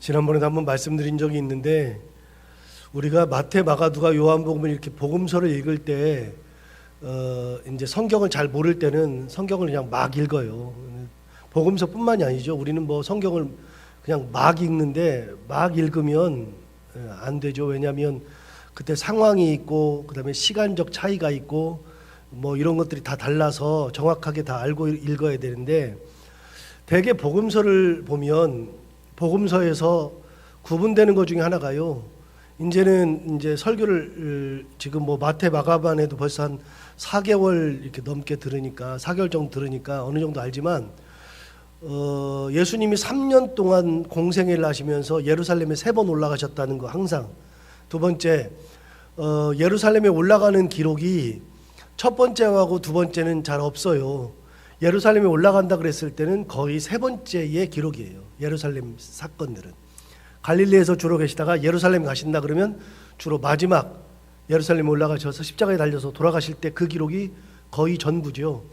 지난번에도 한번 말씀드린 적이 있는데 우리가 마태, 마가, 누가, 요한복음을 이렇게 복음서를 읽을 때 이제 성경을 잘 모를 때는 성경을 그냥 막 읽어요. 복음서뿐만이 아니죠. 우리는 뭐 성경을 그냥 막 읽는데 막 읽으면 안 되죠. 왜냐하면 그때 상황이 있고 그다음에 시간적 차이가 있고 뭐 이런 것들이 다 달라서 정확하게 다 알고 읽어야 되는데 대개 복음서를 보면 복음서에서 구분되는 것 중에 하나가요. 이제는 이제 설교를 지금 뭐 마태 마가만 해도 벌써 한 4개월 이렇게 넘게 들으니까 4개월 정도 들으니까 어느 정도 알지만 예수님이 3년 동안 공생애를 하시면서 예루살렘에 3번 올라가셨다는 거 항상. 두 번째 예루살렘에 올라가는 기록이 첫 번째하고 두 번째는 잘 없어요. 예루살렘에 올라간다 그랬을 때는 거의 3번째의 기록이에요. 예루살렘 사건들은. 갈릴리에서 주로 계시다가 예루살렘 가신다 그러면 주로 마지막 예루살렘에 올라가셔서 십자가에 달려서 돌아가실 때 그 기록이 거의 전부죠.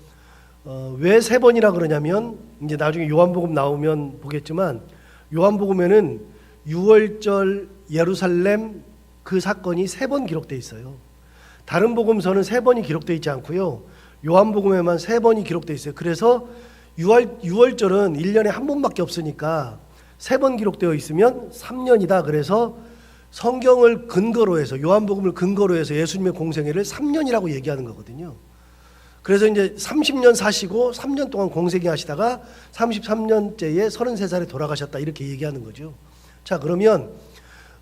왜 3번이라 그러냐면 이제 나중에 요한복음 나오면 보겠지만 요한복음에는 유월절 예루살렘 그 사건이 3번 기록되어 있어요. 다른 복음서는 3번이 기록되어 있지 않고요. 요한복음에만 3번이 기록되어 있어요. 그래서 유월절은 1년에 한 번밖에 없으니까 3번 기록되어 있으면 3년이다. 그래서 성경을 근거로 해서 요한복음을 근거로 해서 예수님의 공생애를 3년이라고 얘기하는 거거든요. 그래서 이제 30년 사시고 3년 동안 공생애 하시다가 33년째에 33살에 돌아가셨다 이렇게 얘기하는 거죠. 자, 그러면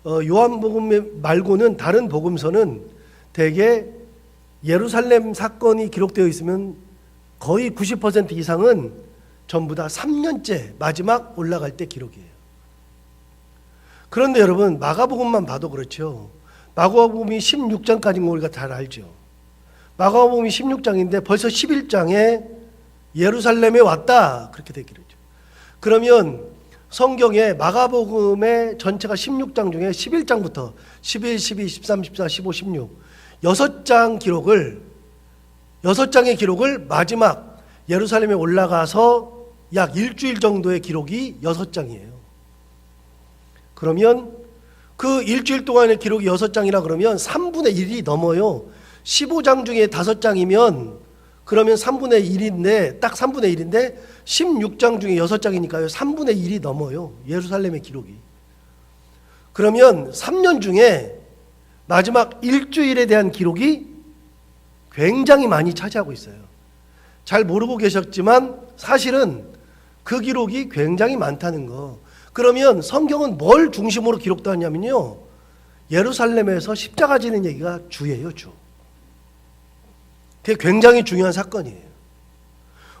요한복음 말고는 다른 복음서는 대개 예루살렘 사건이 기록되어 있으면 거의 90% 이상은 전부 다 3년째 마지막 올라갈 때 기록이에요. 그런데 여러분 마가복음만 봐도 그렇죠. 마가복음이 16장까지인 거 우리가 잘 알죠. 마가복음이 16장인데 벌써 11장에 예루살렘에 왔다 그렇게 되기로 했죠. 그러면 성경에 마가복음의 전체가 16장 중에 11장부터 11, 12, 13, 14, 15, 16 6장의 기록을 마지막 예루살렘에 올라가서 약 일주일 정도의 기록이 6장이에요. 그러면 그 일주일 동안의 기록이 6장이라 그러면 3분의 1이 넘어요. 15장 중에 5장이면 그러면 3분의 1인데 딱 3분의 1인데 16장 중에 6장이니까요. 3분의 1이 넘어요. 예루살렘의 기록이. 그러면 3년 중에 마지막 일주일에 대한 기록이 굉장히 많이 차지하고 있어요. 잘 모르고 계셨지만 사실은 그 기록이 굉장히 많다는 거. 그러면 성경은 뭘 중심으로 기록되었냐면요. 예루살렘에서 십자가 지는 얘기가 주예요, 주. 그게 굉장히 중요한 사건이에요.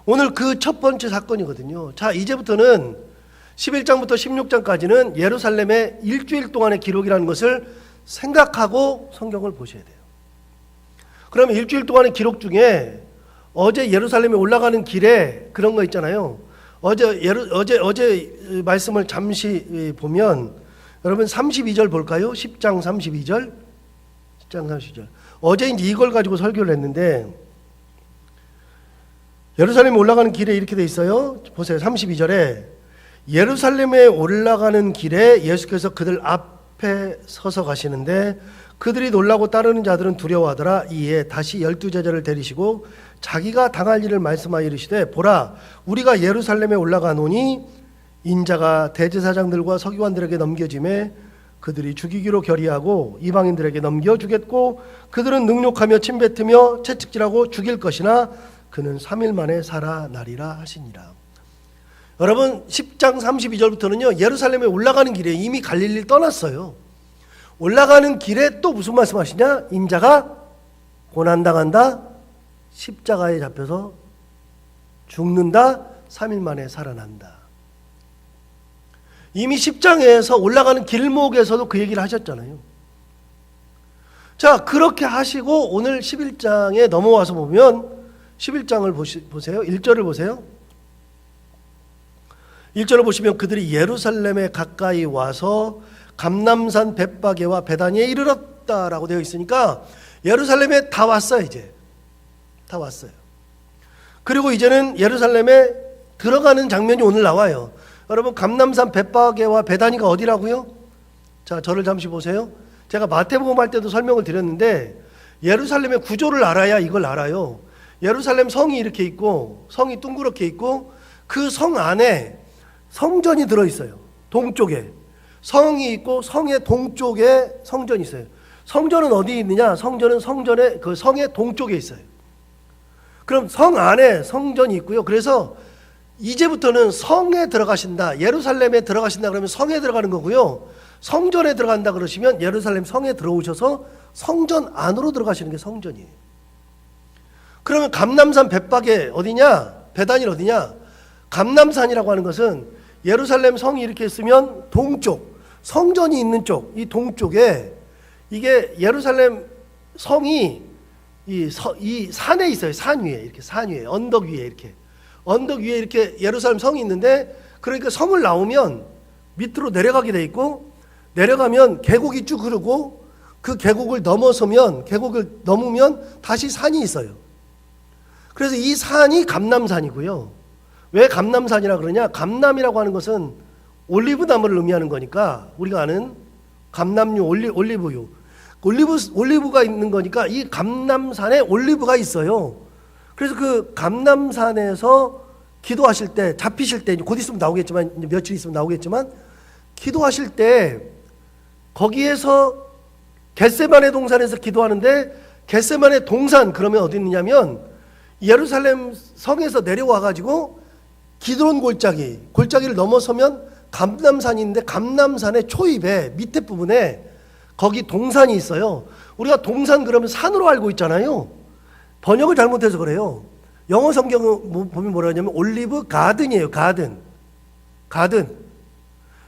오늘 그 첫 번째 사건이거든요. 자, 이제부터는 11장부터 16장까지는 예루살렘의 일주일 동안의 기록이라는 것을 생각하고 성경을 보셔야 돼요. 그러면 일주일 동안의 기록 중에 어제 예루살렘에 올라가는 길에 그런 거 있잖아요. 어제 말씀을 잠시 보면 여러분 32절 볼까요? 10장 32절. 10장 32절. 어제 이제 이걸 가지고 설교를 했는데 예루살렘에 올라가는 길에 이렇게 돼 있어요. 보세요. 32절에 예루살렘에 올라가는 길에 예수께서 그들 앞에 서서 가시는데 그들이 놀라고 따르는 자들은 두려워하더라. 이에 다시 12제자를 데리시고 자기가 당할 일을 말씀하여 이르시되 보라 우리가 예루살렘에 올라가노니 인자가 대제사장들과 서기관들에게 넘겨짐에 그들이 죽이기로 결의하고 이방인들에게 넘겨주겠고 그들은 능욕하며 침뱉으며 채찍질하고 죽일 것이나 그는 3일 만에 살아나리라 하시니라. 여러분 10장 32절부터는요 예루살렘에 올라가는 길에 이미 갈릴리를 떠났어요. 올라가는 길에 또 무슨 말씀하시냐? 인자가 고난당한다, 십자가에 잡혀서 죽는다, 3일 만에 살아난다. 이미 10장에서 올라가는 길목에서도 그 얘기를 하셨잖아요. 자, 그렇게 하시고 오늘 11장에 넘어와서 보면 11장을 보세요. 1절을 보세요. 1절을 보시면 그들이 예루살렘에 가까이 와서 감람산 벳바게와 베다니에 이르렀다라고 되어 있으니까 예루살렘에 다 왔어요. 이제 다 왔어요. 그리고 이제는 예루살렘에 들어가는 장면이 오늘 나와요. 여러분 감람산 벳바게와 베다니가 어디라고요? 자, 저를 잠시 보세요. 제가 마태복음 할 때도 설명을 드렸는데 예루살렘의 구조를 알아야 이걸 알아요. 예루살렘 성이 이렇게 있고 성이 둥그렇게 있고 그 성 안에 성전이 들어있어요. 동쪽에 성이 있고 성의 동쪽에 성전이 있어요. 성전은 어디 있느냐? 성전은 성전의 그 성의 동쪽에 있어요. 그럼 성 안에 성전이 있고요. 그래서 이제부터는 성에 들어가신다, 예루살렘에 들어가신다 그러면 성에 들어가는 거고요. 성전에 들어간다 그러시면 예루살렘 성에 들어오셔서 성전 안으로 들어가시는 게 성전이에요. 그러면 감람산 벳바게 어디냐? 베다니 어디냐? 감람산이라고 하는 것은 예루살렘 성이 이렇게 있으면 동쪽, 성전이 있는 쪽, 이 동쪽에 이게 예루살렘 성이 이 산에 있어요. 산 위에, 이렇게 산 위에, 언덕 위에 이렇게 예루살렘 성이 있는데, 그러니까 성을 나오면 밑으로 내려가게 돼 있고, 내려가면 계곡이 쭉 흐르고 그 계곡을 넘으면 다시 산이 있어요. 그래서 이 산이 감람산이고요. 왜 감람산이라 그러냐? 감람이라고 하는 것은 올리브 나무를 의미하는 거니까, 우리가 아는 감람류, 올리브유, 올리브가 있는 거니까 이 감람산에 올리브가 있어요. 그래서 그 감람산에서 기도하실 때, 잡히실 때, 곧 있으면 나오겠지만, 이제 며칠 있으면 나오겠지만, 기도하실 때 거기에서 겟세마네 동산에서 기도하는데, 겟세마네 동산 그러면 어디 있느냐면 예루살렘 성에서 내려와 가지고 기드론 골짜기를 넘어서면 감람산이 있는데, 감람산의 초입에 밑에 부분에 거기 동산이 있어요. 우리가 동산 그러면 산으로 알고 있잖아요. 번역을 잘못해서 그래요. 영어 성경을 보면 뭐라 하냐면 올리브 가든이에요. 가든.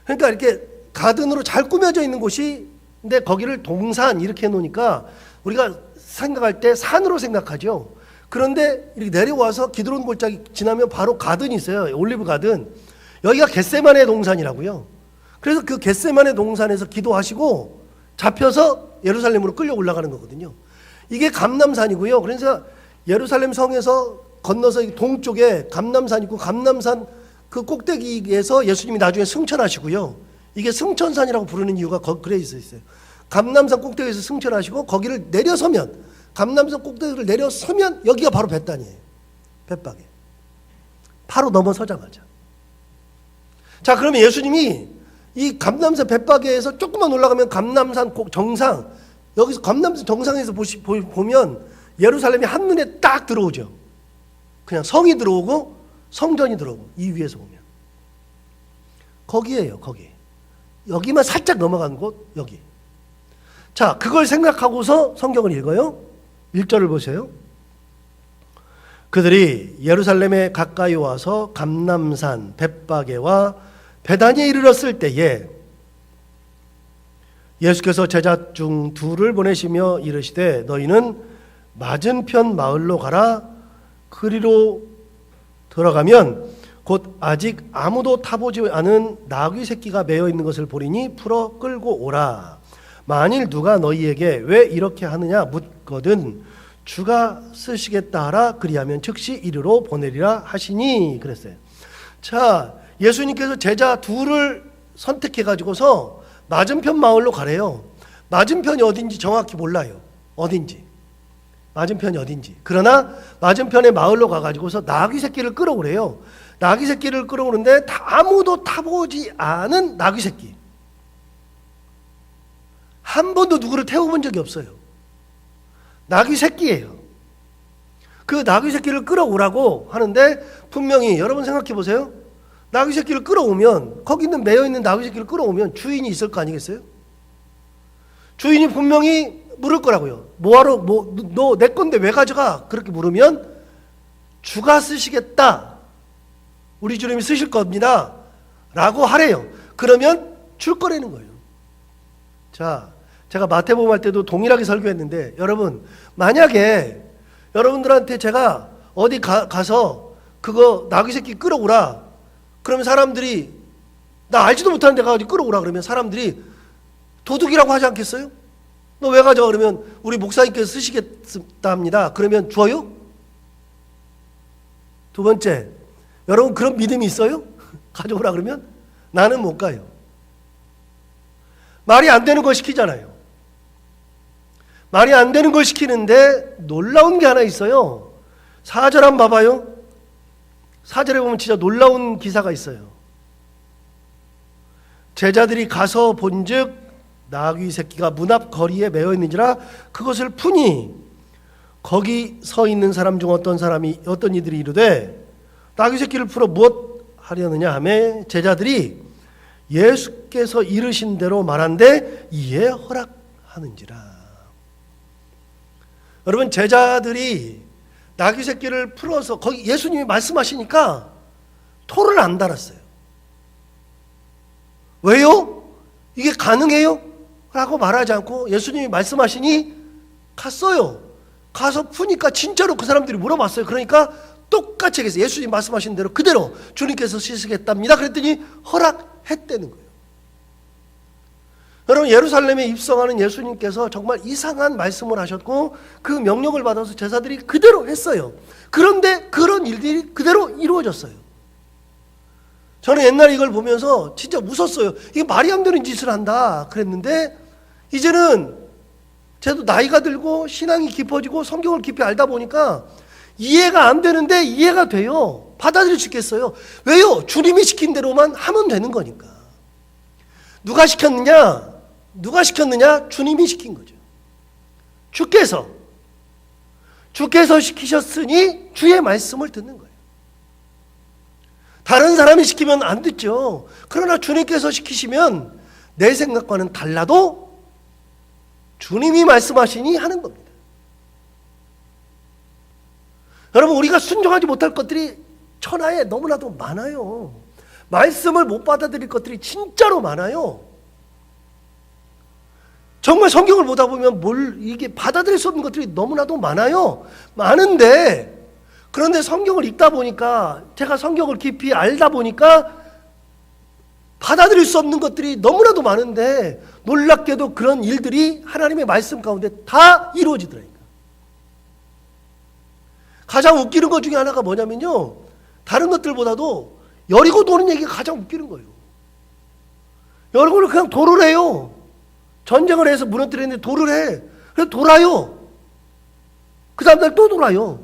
그러니까 이렇게 가든으로 잘 꾸며져 있는 곳이, 근데 거기를 동산 이렇게 해놓으니까 우리가 생각할 때 산으로 생각하죠. 그런데 이렇게 내려와서 기드론 골짜기 지나면 바로 가든이 있어요. 올리브 가든. 여기가 겟세마네 동산이라고요. 그래서 그 겟세마네 동산에서 기도하시고 잡혀서 예루살렘으로 끌려 올라가는 거거든요. 이게 감람산이고요. 그래서 예루살렘 성에서 건너서 동쪽에 감람산이 있고, 감람산 그 꼭대기에서 예수님이 나중에 승천하시고요. 이게 승천산이라고 부르는 이유가 그래 있어요. 감람산 꼭대기에서 승천하시고 거기를 내려서면, 감람산 꼭대기를 내려서면 여기가 바로 벳단이에요. 벳바게. 바로 넘어서자마자. 자, 그러면 예수님이 이 감람산 벳바게에서 조금만 올라가면 감람산 정상, 여기서 감람산 정상에서 보면 예루살렘이 한눈에 딱 들어오죠. 그냥 성이 들어오고 성전이 들어오고, 이 위에서 보면 거기에요. 거기. 여기만 살짝 넘어간 곳, 여기. 자, 그걸 생각하고서 성경을 읽어요. 1절을 보세요. 그들이 예루살렘에 가까이 와서 감람산 벳바게와 베다니에 이르렀을 때에 예수께서 제자 중 둘을 보내시며 이르시되 너희는 맞은편 마을로 가라. 그리로 들어가면 곧 아직 아무도 타보지 않은 나귀 새끼가 매어 있는 것을 보리니 풀어 끌고 오라. 만일 누가 너희에게 왜 이렇게 하느냐 묻거든 주가 쓰시겠다 하라. 그리하면 즉시 이리로 보내리라 하시니 그랬어요. 자, 예수님께서 제자 둘을 선택해 가지고서 맞은편 마을로 가래요. 맞은편이 어딘지 정확히 몰라요. 맞은편이 어딘지. 그러나 맞은편의 마을로 가가지고서 나귀 새끼를 끌어오래요. 나귀 새끼를 끌어오는데 아무도 타보지 않은 나귀 새끼. 한 번도 누구를 태워본 적이 없어요. 나귀 새끼예요. 그 나귀 새끼를 끌어오라고 하는데, 분명히 여러분 생각해 보세요. 나귀 새끼를 끌어오면, 거기 있는 매여 있는 나귀 새끼를 끌어오면 주인이 있을 거 아니겠어요? 주인이 분명히 물을 거라고요. 뭐하러, 너 내 건데 왜 가져가? 그렇게 물으면 주가 쓰시겠다. 우리 주님이 쓰실 겁니다. 라고 하래요. 그러면 줄 거라는 거예요. 자, 제가 마태복음 할 때도 동일하게 설교했는데, 여러분, 만약에 여러분들한테 제가 어디 가서 그거 나귀 새끼 끌어오라. 그러면 사람들이, 나 알지도 못하는 데 가서 끌어오라 그러면 사람들이 도둑이라고 하지 않겠어요? 너 왜 가져가? 그러면 우리 목사님께서 쓰시겠다 합니다. 그러면 줘요? 두 번째, 여러분 그런 믿음이 있어요? 가져오라 그러면? 나는 못 가요. 말이 안 되는 걸 시키잖아요. 말이 안 되는 걸 시키는데 놀라운 게 하나 있어요. 4절 한번 봐봐요. 4절에 보면 진짜 놀라운 기사가 있어요. 제자들이 가서 본즉 나귀 새끼가 문 앞 거리에 매어 있는지라 그것을 푸니 거기 서 있는 사람 중 어떤 이들이 이르되 나귀 새끼를 풀어 무엇 하려느냐 하매 제자들이 예수께서 이르신 대로 말한데 이에 허락하는지라. 여러분, 제자들이 나귀 새끼를 풀어서 거기 예수님이 말씀하시니까 토를 안 달았어요. 왜요? 이게 가능해요? 라고 말하지 않고 예수님이 말씀하시니 갔어요. 가서 푸니까 진짜로 그 사람들이 물어봤어요. 그러니까 똑같이 했어요. 예수님 말씀하신 대로 그대로 주님께서 씻으겠답니다. 그랬더니 허락했다는 거예요. 여러분, 예루살렘에 입성하는 예수님께서 정말 이상한 말씀을 하셨고 그 명령을 받아서 제자들이 그대로 했어요. 그런데 그런 일들이 그대로 이루어졌어요. 저는 옛날에 이걸 보면서 진짜 무섭어요. 이게 말이 안 되는 짓을 한다 그랬는데 이제는 저도 나이가 들고 신앙이 깊어지고 성경을 깊이 알다 보니까 이해가 안 되는데 이해가 돼요. 받아들일 수 있겠어요. 왜요? 주님이 시킨 대로만 하면 되는 거니까. 누가 시켰느냐? 누가 시켰느냐? 주님이 시킨 거죠. 주께서 시키셨으니 주의 말씀을 듣는 거예요. 다른 사람이 시키면 안 듣죠. 그러나 주님께서 시키시면 내 생각과는 달라도 주님이 말씀하시니 하는 겁니다. 여러분, 우리가 순종하지 못할 것들이 천하에 너무나도 많아요. 말씀을 못 받아들일 것들이 진짜로 많아요. 정말 성경을 보다 보면 이게 받아들일 수 없는 것들이 너무나도 많아요. 많은데, 그런데 성경을 읽다 보니까, 제가 성경을 깊이 알다 보니까 받아들일 수 없는 것들이 너무나도 많은데 놀랍게도 그런 일들이 하나님의 말씀 가운데 다 이루어지더라니까. 가장 웃기는 것 중에 하나가 뭐냐면요, 다른 것들보다도 여리고 도는 얘기가 가장 웃기는 거예요. 여리고를 그냥 도를 해요. 전쟁을 해서 무너뜨렸는데 도를 해. 그래서 돌아요. 그 다음날 또 돌아요.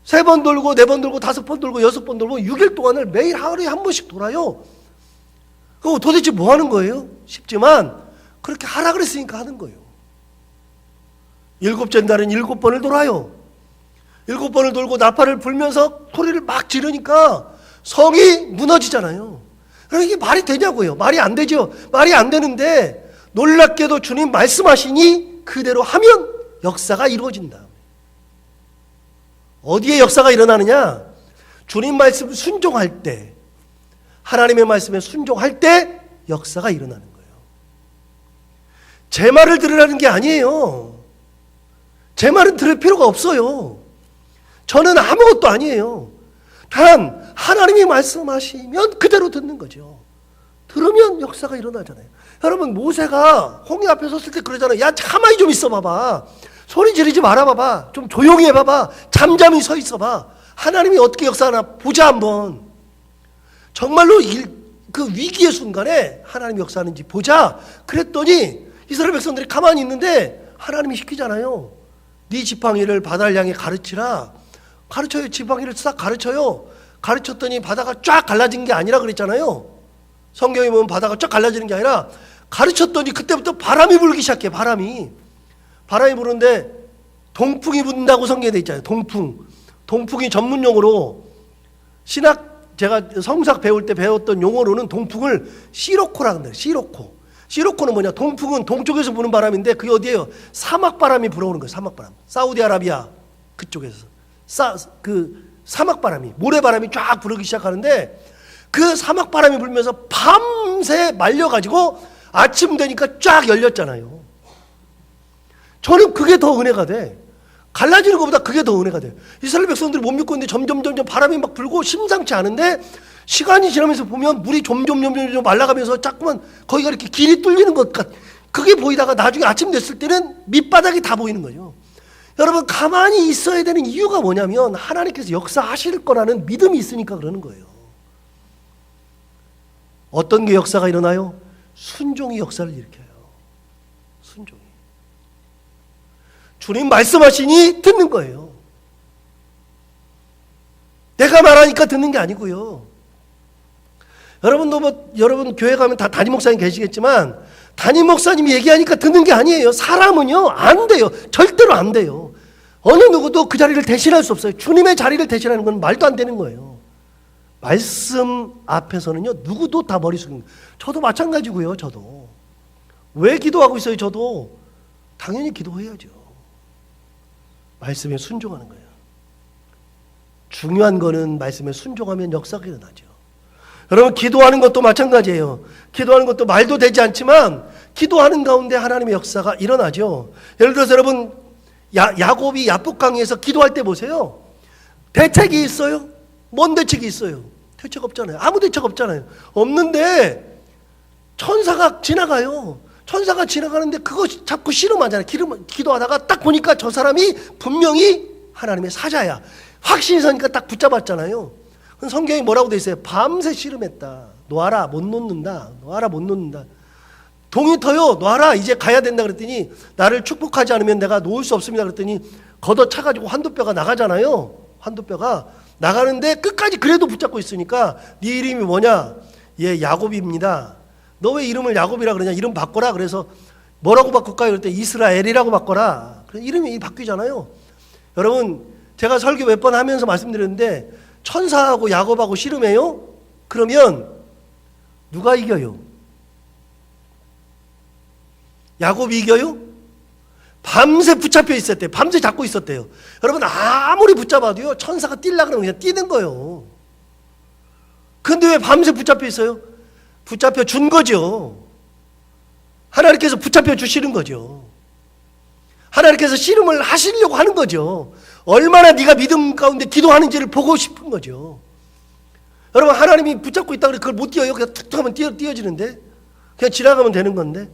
3번 돌고 4번 돌고 5번 돌고 6번 돌고 6일 동안을 매일 하루에 한 번씩 돌아요. 그거 도대체 뭐 하는 거예요? 쉽지만 그렇게 하라 그랬으니까 하는 거예요. 7째 날은 7번을 돌아요. 7번을 돌고 나팔을 불면서 소리를 막 지르니까 성이 무너지잖아요. 그러니까 이게 말이 되냐고요. 말이 안 되죠. 말이 안 되는데 놀랍게도 주님 말씀하시니 그대로 하면 역사가 이루어진다. 어디에 역사가 일어나느냐? 주님 말씀 순종할 때, 하나님의 말씀에 순종할 때 역사가 일어나는 거예요. 제 말을 들으라는 게 아니에요. 제 말은 들을 필요가 없어요. 저는 아무것도 아니에요. 단 하나님이 말씀하시면 그대로 듣는 거죠. 들으면 역사가 일어나잖아요. 여러분, 모세가 홍해 앞에 섰을 때 그러잖아요. 야, 가만히 좀 있어 봐봐. 소리 지르지 말아 봐봐. 좀 조용히 해 봐봐. 잠잠히 서 있어 봐. 하나님이 어떻게 역사하나 보자 한번. 정말로 그 위기의 순간에 하나님이 역사하는지 보자. 그랬더니 이스라엘 백성들이 가만히 있는데 하나님이 시키잖아요. 네 지팡이를 바다를 향해 가르치라. 가르쳐요. 지팡이를 싹 가르쳐요. 가르쳤더니 바다가 쫙 갈라진 게 아니라 그랬잖아요. 성경에 보면 바다가 쫙 갈라지는 게 아니라 가르쳤더니 그때부터 바람이 불기 시작해. 바람이 부는데 동풍이 분다고 성경에 돼 있잖아요. 동풍이 전문용어로 신학, 제가 성사학 배울 때 배웠던 용어로는 동풍을 시로코라고 한다. 시로코는 뭐냐? 동풍은 동쪽에서 부는 바람인데 그게 어디예요? 사막 바람이 불어오는 거예요. 사막 바람. 사우디아라비아 그쪽에서 그 사막 바람이, 모래바람이 쫙 불기 시작하는데 그 사막 바람이 불면서 밤새 말려가지고 아침 되니까 쫙 열렸잖아요. 저는 그게 더 은혜가 돼. 갈라지는 것보다 그게 더 은혜가 돼. 이스라엘 백성들이 못 믿고 있는데 점점 바람이 막 불고 심상치 않은데 시간이 지나면서 보면 물이 점점 말라가면서 자꾸만 거기가 이렇게 길이 뚫리는 것 같. 그게 보이다가 나중에 아침 됐을 때는 밑바닥이 다 보이는 거예요. 여러분, 가만히 있어야 되는 이유가 뭐냐면 하나님께서 역사하실 거라는 믿음이 있으니까 그러는 거예요. 어떤 게 역사가 일어나요? 순종이 역사를 일으켜요. 순종이. 주님 말씀하시니 듣는 거예요. 내가 말하니까 듣는 게 아니고요. 여러분 교회 가면 다 담임 목사님 계시겠지만 담임 목사님이 얘기하니까 듣는 게 아니에요. 사람은요 안 돼요. 절대로 안 돼요. 어느 누구도 그 자리를 대신할 수 없어요. 주님의 자리를 대신하는 건 말도 안 되는 거예요. 말씀 앞에서는요 누구도 다 머리 숙이는 거예요. 저도 마찬가지고요. 저도 왜 기도하고 있어요? 저도 당연히 기도해야죠. 말씀에 순종하는 거예요. 중요한 거는 말씀에 순종하면 역사가 일어나죠. 여러분 기도하는 것도 마찬가지예요. 기도하는 것도 말도 되지 않지만 기도하는 가운데 하나님의 역사가 일어나죠. 예를 들어서 여러분 야곱이 야복강에서 기도할 때 보세요. 대책이 있어요? 뭔 대책이 있어요? 대책 없잖아요. 아무 대책 없잖아요. 없는데 천사가 지나가요. 천사가 지나가는데 그거 자꾸 씨름하잖아요. 기도하다가 딱 보니까 저 사람이 분명히 하나님의 사자야. 확신이 서니까 딱 붙잡았잖아요. 성경이 뭐라고 돼 있어요? 밤새 씨름했다. 놔라 못 놓는다. 놔라 못 놓는다. 동이 터요. 놔라 이제 가야 된다 그랬더니 나를 축복하지 않으면 내가 놓을 수 없습니다 그랬더니 걷어차가지고 환도뼈가 나가잖아요. 환도뼈가 나가는데 끝까지 그래도 붙잡고 있으니까 네 이름이 뭐냐? 예 야곱입니다. 너 왜 이름을 야곱이라 그러냐? 이름 바꿔라. 그래서 뭐라고 바꿀까요? 그랬더니 이스라엘이라고 바꿔라. 그래서 이름이 바뀌잖아요. 여러분 제가 설교 몇 번 하면서 말씀드렸는데 천사하고 야곱하고 씨름해요? 그러면 누가 이겨요? 야곱이 이겨요? 밤새 붙잡혀 있었대요. 밤새 잡고 있었대요. 여러분 아무리 붙잡아도요 천사가 뛰려고 그러면 그냥 뛰는 거예요. 근데 왜 밤새 붙잡혀 있어요? 붙잡혀 준 거죠. 하나님께서 붙잡혀 주시는 거죠. 하나님께서 씨름을 하시려고 하는 거죠. 얼마나 네가 믿음 가운데 기도하는지를 보고 싶은 거죠. 여러분 하나님이 붙잡고 있다 그래 그걸 못 뛰어요. 그냥 툭툭 하면 뛰어지는데 그냥 지나가면 되는 건데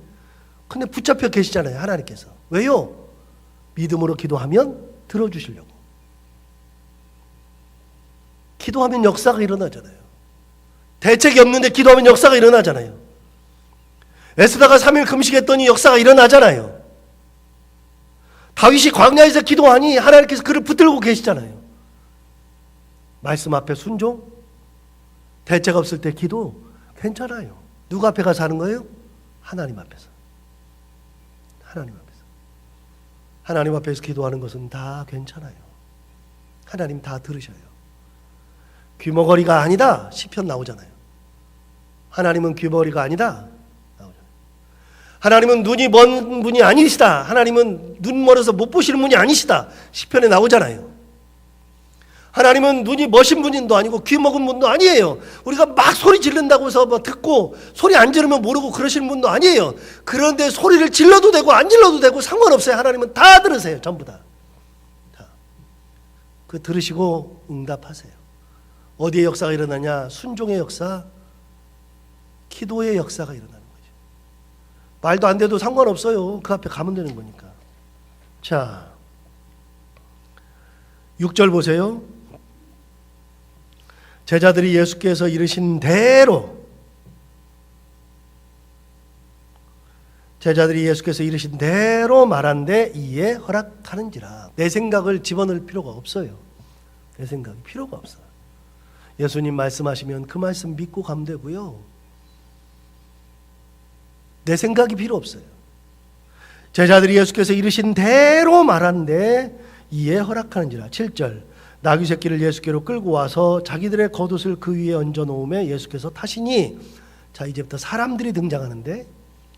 근데 붙잡혀 계시잖아요. 하나님께서. 왜요? 믿음으로 기도하면 들어주시려고. 기도하면 역사가 일어나잖아요. 대책이 없는데 기도하면 역사가 일어나잖아요. 에스더가 3일 금식했더니 역사가 일어나잖아요. 다윗이 광야에서 기도하니 하나님께서 그를 붙들고 계시잖아요. 말씀 앞에 순종, 대책 없을 때 기도 괜찮아요. 누구 앞에 가서 하는 거예요? 하나님 앞에서. 하나님 앞에서. 하나님 앞에서 기도하는 것은 다 괜찮아요. 하나님 다 들으셔요. 귀머거리가 아니다. 시편 나오잖아요. 하나님은 귀머거리가 아니다. 나오잖아요. 하나님은 눈이 먼 분이 아니시다. 하나님은 눈 멀어서 못 보시는 분이 아니시다. 시편에 나오잖아요. 하나님은 눈이 머신 분도 아니고 귀 먹은 분도 아니에요. 우리가 막 소리 지른다고 해서 뭐 듣고 소리 안 지르면 모르고 그러시는 분도 아니에요. 그런데 소리를 질러도 되고 안 질러도 되고 상관없어요. 하나님은 다 들으세요. 전부 다. 그 들으시고 응답하세요. 어디에 역사가 일어나냐? 순종의 역사, 기도의 역사가 일어나는 거죠. 말도 안 돼도 상관없어요. 그 앞에 가면 되는 거니까. 자, 6절 보세요. 제자들이 예수께서 이르신 대로 말한데 이에 허락하는지라. 내 생각을 집어넣을 필요가 없어요. 내 생각이 필요가 없어요. 예수님 말씀하시면 그 말씀 믿고 가면 되고요. 내 생각이 필요 없어요. 제자들이 예수께서 이르신 대로 말한데 이에 허락하는지라. 7절 나귀 새끼를 예수께로 끌고 와서 자기들의 겉옷을 그 위에 얹어 놓음에 예수께서 타시니. 자, 이제부터 사람들이 등장하는데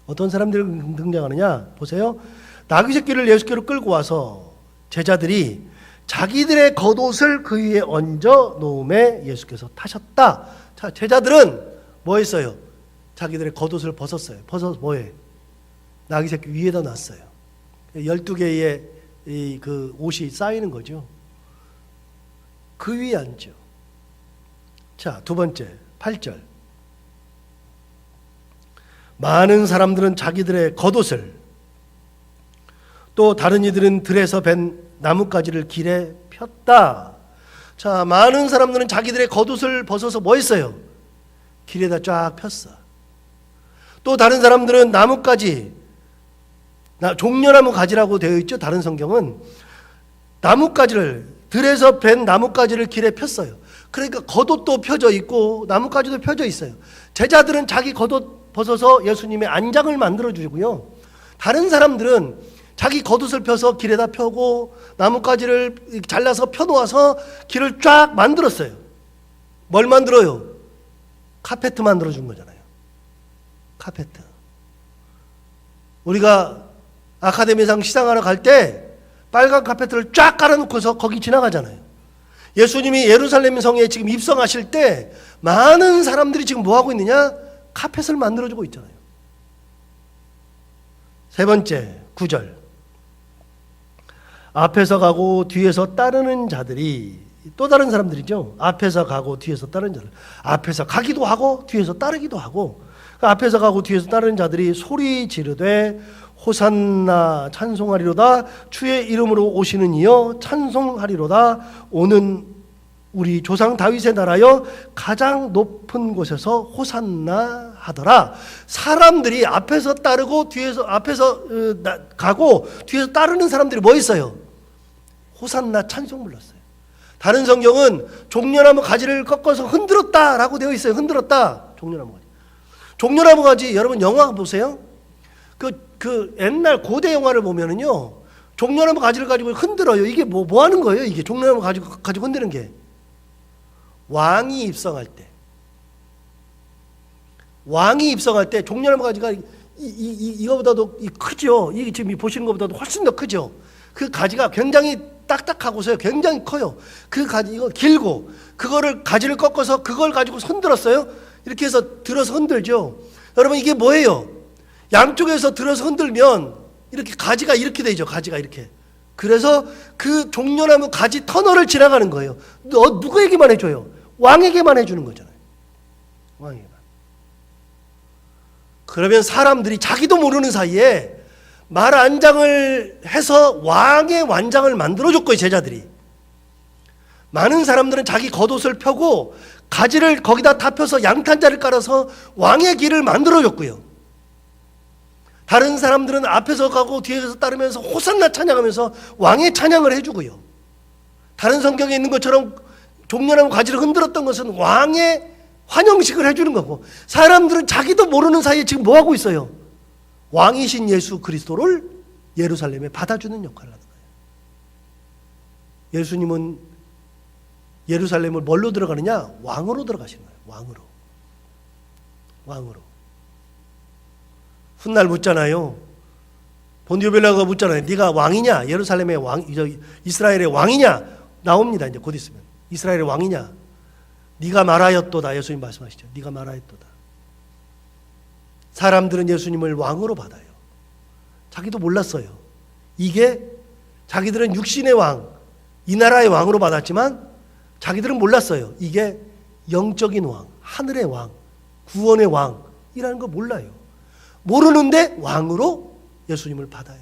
어떤 사람들이 등장하느냐 보세요. 나귀 새끼를 예수께로 끌고 와서 제자들이 자기들의 겉옷을 그 위에 얹어 놓음에 예수께서 타셨다. 자, 제자들은 뭐 했어요? 자기들의 겉옷을 벗었어요. 벗어서 뭐해? 나귀 새끼 위에다 놨어요. 12개의 그 옷이 쌓이는 거죠. 그 위에 앉죠. 자, 두 번째 8절 많은 사람들은 자기들의 겉옷을 또 다른 이들은 들에서 벤 나뭇가지를 길에 폈다. 자, 많은 사람들은 자기들의 겉옷을 벗어서 뭐 했어요? 길에다 쫙 폈어. 또 다른 사람들은 나뭇가지, 종려나무 가지라고 되어 있죠. 다른 성경은 나뭇가지를, 들에서 벤 나뭇가지를 길에 폈어요. 그러니까 겉옷도 펴져 있고 나뭇가지도 펴져 있어요. 제자들은 자기 겉옷 벗어서 예수님의 안장을 만들어 주고요. 다른 사람들은 자기 겉옷을 펴서 길에다 펴고 나뭇가지를 잘라서 펴놓아서 길을 쫙 만들었어요. 뭘 만들어요? 카페트 만들어 준 거잖아요. 카페트. 우리가 아카데미상 시상하러 갈 때 빨간 카페트를 쫙 깔아놓고서 거기 지나가잖아요. 예수님이 예루살렘 성에 지금 입성하실 때 많은 사람들이 지금 뭐 하고 있느냐? 카펫을 만들어주고 있잖아요. 세 번째, 9절. 앞에서 가고 뒤에서 따르는 자들이, 또 다른 사람들이죠. 앞에서 가고 뒤에서 따르는 자들. 앞에서 가기도 하고 뒤에서 따르기도 하고, 앞에서 가고 뒤에서 따르는 자들이 소리 지르되 호산나 찬송하리로다. 주의 이름으로 오시는 이여 찬송하리로다. 오는 우리 조상 다윗의 나라여 가장 높은 곳에서 호산나 하더라. 사람들이 앞에서 따르고 뒤에서, 앞에서 가고 뒤에서 따르는 사람들이 뭐 있어요? 호산나 찬송 불렀어요. 다른 성경은 종려나무 가지를 꺾어서 흔들었다라고 되어 있어요. 흔들었다. 종려나무 가지. 종려나무 가지, 여러분 영화 보세요. 그 옛날 고대 영화를 보면은요, 종려나무 가지를 가지고 흔들어요. 이게 뭐 하는 거예요? 이게 종려나무 가지고 흔드는 게. 왕이 입성할 때. 왕이 입성할 때 종려나무 가지가 이거보다도 크죠. 이게 지금 보시는 것보다도 훨씬 더 크죠. 그 가지가 굉장히 딱딱하고서요. 굉장히 커요. 그 가지, 이거 길고, 그거를 가지를 꺾어서 그걸 가지고 흔들었어요. 이렇게 해서 들어서 흔들죠. 여러분, 이게 뭐예요? 양쪽에서 들어서 흔들면 이렇게 가지가 이렇게 되죠. 가지가 이렇게. 그래서 그 종려나무 가지 터널을 지나가는 거예요. 누구에게만 해줘요? 왕에게만 해주는 거잖아요. 왕에게만. 그러면 사람들이 자기도 모르는 사이에 말 안장을 해서 왕의 완장을 만들어줬고요. 제자들이. 많은 사람들은 자기 겉옷을 펴고 가지를 거기다 다 펴서 양탄자를 깔아서 왕의 길을 만들어줬고요. 다른 사람들은 앞에서 가고 뒤에서 따르면서 호산나 찬양하면서 왕의 찬양을 해주고요. 다른 성경에 있는 것처럼 종려나무 가지를 흔들었던 것은 왕의 환영식을 해주는 거고, 사람들은 자기도 모르는 사이에 지금 뭐 하고 있어요? 왕이신 예수 그리스도를 예루살렘에 받아주는 역할을 하는 거예요. 예수님은 예루살렘을 뭘로 들어가느냐? 왕으로 들어가시는 거예요. 왕으로. 훗날 묻잖아요. 본디오 빌라가 묻잖아요. 네가 왕이냐? 예루살렘의 왕, 이스라엘의 왕이냐? 나옵니다. 이제 곧 있으면. 이스라엘의 왕이냐? 네가 말하였도다. 예수님 말씀하시죠. 네가 말하였도다. 사람들은 예수님을 왕으로 받아요. 자기도 몰랐어요. 이게 자기들은 육신의 왕, 이 나라의 왕으로 받았지만 자기들은 몰랐어요. 이게 영적인 왕, 하늘의 왕, 구원의 왕이라는 거 몰라요. 모르는데 왕으로 예수님을 받아요.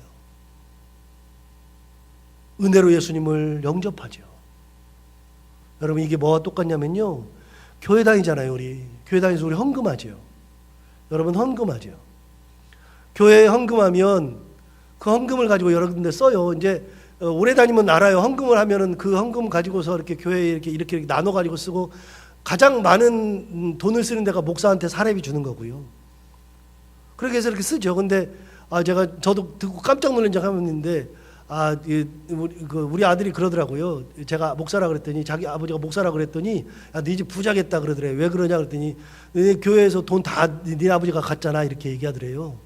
은혜로 예수님을 영접하죠. 여러분, 이게 뭐와 똑같냐면요, 교회 다니잖아요. 우리 교회 다니면서 우리 헌금하죠. 여러분, 헌금하죠. 교회에 헌금하면 그 헌금을 가지고 여러 군데 써요. 이제 오래 다니면 알아요. 헌금을 하면은 그 헌금 가지고서 이렇게 교회에 이렇게 나눠 가지고 쓰고, 가장 많은 돈을 쓰는 데가 목사한테 사례비 주는 거고요. 그렇게 해서 이렇게 쓰죠. 근데 저도 듣고 깜짝 놀란 적 한 번 있는데, 우리 아들이 그러더라고요. 제가 목사라 그랬더니, 자기 아버지가 목사라 그랬더니, 네 집 부자겠다 그러더래요. 왜 그러냐 그랬더니, 교회에서 돈 다 네 아버지가 갔잖아, 이렇게 얘기하더래요.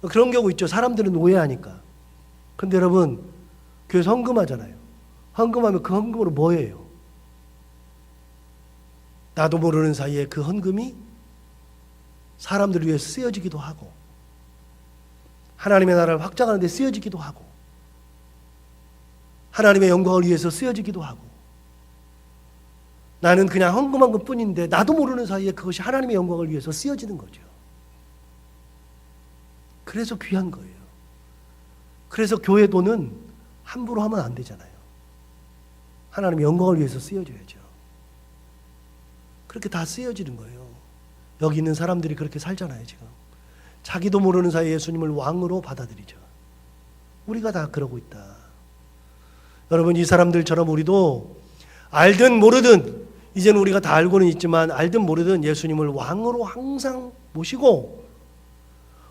그런 경우 있죠. 사람들은 오해하니까. 근데 여러분, 교회에서 헌금하잖아요. 헌금하면 그 헌금으로 뭐 해요? 나도 모르는 사이에 그 헌금이 사람들을 위해서 쓰여지기도 하고, 하나님의 나라를 확장하는 데 쓰여지기도 하고, 하나님의 영광을 위해서 쓰여지기도 하고, 나는 그냥 헌금한 것뿐인데 나도 모르는 사이에 그것이 하나님의 영광을 위해서 쓰여지는 거죠. 그래서 귀한 거예요. 그래서 교회 돈은 함부로 하면 안 되잖아요. 하나님의 영광을 위해서 쓰여져야죠. 그렇게 다 쓰여지는 거예요. 여기 있는 사람들이 그렇게 살잖아요. 지금 자기도 모르는 사이에 예수님을 왕으로 받아들이죠. 우리가 다 그러고 있다. 여러분, 이 사람들처럼 우리도 알든 모르든, 이제는 우리가 다 알고는 있지만 알든 모르든 예수님을 왕으로 항상 모시고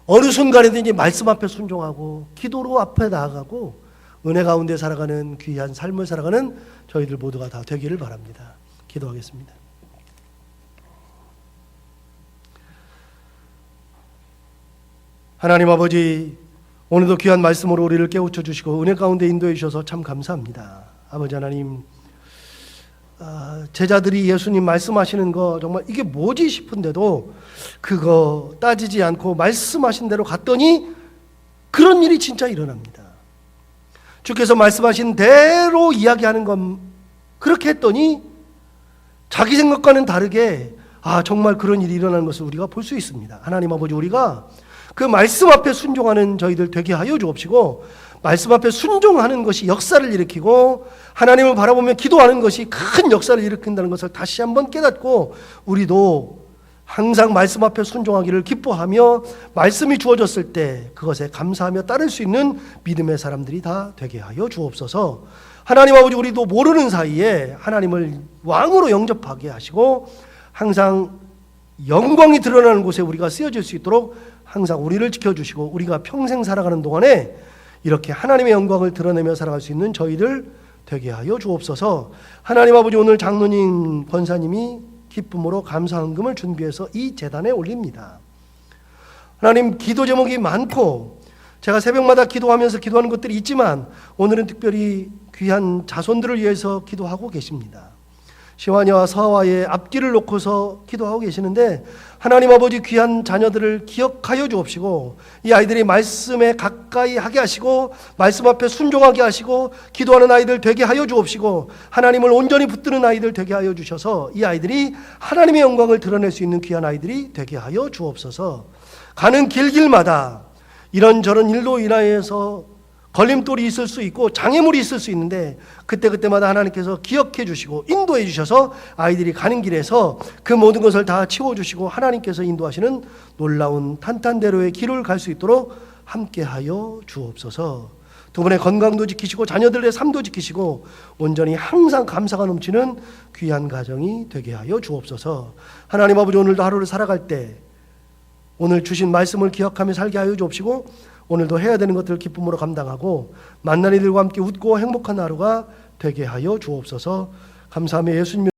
어느 순간에든지 말씀 앞에 순종하고 기도로 앞에 나아가고 은혜 가운데 살아가는 귀한 삶을 살아가는 저희들 모두가 다 되기를 바랍니다. 기도하겠습니다. 하나님 아버지, 오늘도 귀한 말씀으로 우리를 깨우쳐 주시고 은혜 가운데 인도해 주셔서 참 감사합니다. 아버지 하나님, 제자들이 예수님 말씀하시는 거 정말 이게 뭐지 싶은데도 그거 따지지 않고 말씀하신 대로 갔더니 그런 일이 진짜 일어납니다. 주께서 말씀하신 대로 이야기하는 건 그렇게 했더니 자기 생각과는 다르게 정말 그런 일이 일어나는 것을 우리가 볼 수 있습니다. 하나님 아버지, 우리가 그 말씀 앞에 순종하는 저희들 되게 하여 주옵시고, 말씀 앞에 순종하는 것이 역사를 일으키고 하나님을 바라보며 기도하는 것이 큰 역사를 일으킨다는 것을 다시 한번 깨닫고 우리도 항상 말씀 앞에 순종하기를 기뻐하며 말씀이 주어졌을 때 그것에 감사하며 따를 수 있는 믿음의 사람들이 다 되게 하여 주옵소서. 하나님 아버지, 우리도 모르는 사이에 하나님을 왕으로 영접하게 하시고 항상 영광이 드러나는 곳에 우리가 쓰여질 수 있도록 항상 우리를 지켜주시고 우리가 평생 살아가는 동안에 이렇게 하나님의 영광을 드러내며 살아갈 수 있는 저희들 되게 하여 주옵소서. 하나님 아버지, 오늘 장로님, 권사님이 기쁨으로 감사헌금을 준비해서 이 제단에 올립니다. 하나님, 기도 제목이 많고 제가 새벽마다 기도하면서 기도하는 것들이 있지만 오늘은 특별히 귀한 자손들을 위해서 기도하고 계십니다. 시완이와 서화의 앞길을 놓고서 기도하고 계시는데 하나님 아버지, 귀한 자녀들을 기억하여 주옵시고 이 아이들이 말씀에 가까이 하게 하시고 말씀 앞에 순종하게 하시고 기도하는 아이들 되게 하여 주옵시고 하나님을 온전히 붙드는 아이들 되게 하여 주셔서 이 아이들이 하나님의 영광을 드러낼 수 있는 귀한 아이들이 되게 하여 주옵소서. 가는 길길마다 이런저런 일로 인하여서 걸림돌이 있을 수 있고 장애물이 있을 수 있는데 그때마다 하나님께서 기억해 주시고 인도해 주셔서 아이들이 가는 길에서 그 모든 것을 다 치워주시고 하나님께서 인도하시는 놀라운 탄탄대로의 길을 갈 수 있도록 함께하여 주옵소서. 두 분의 건강도 지키시고 자녀들의 삶도 지키시고 온전히 항상 감사가 넘치는 귀한 가정이 되게 하여 주옵소서. 하나님 아버지, 오늘도 하루를 살아갈 때 오늘 주신 말씀을 기억하며 살게 하여 주옵시고 오늘도 해야 되는 것들을 기쁨으로 감당하고 만난 이들과 함께 웃고 행복한 하루가 되게 하여 주옵소서. 감사하며 예수님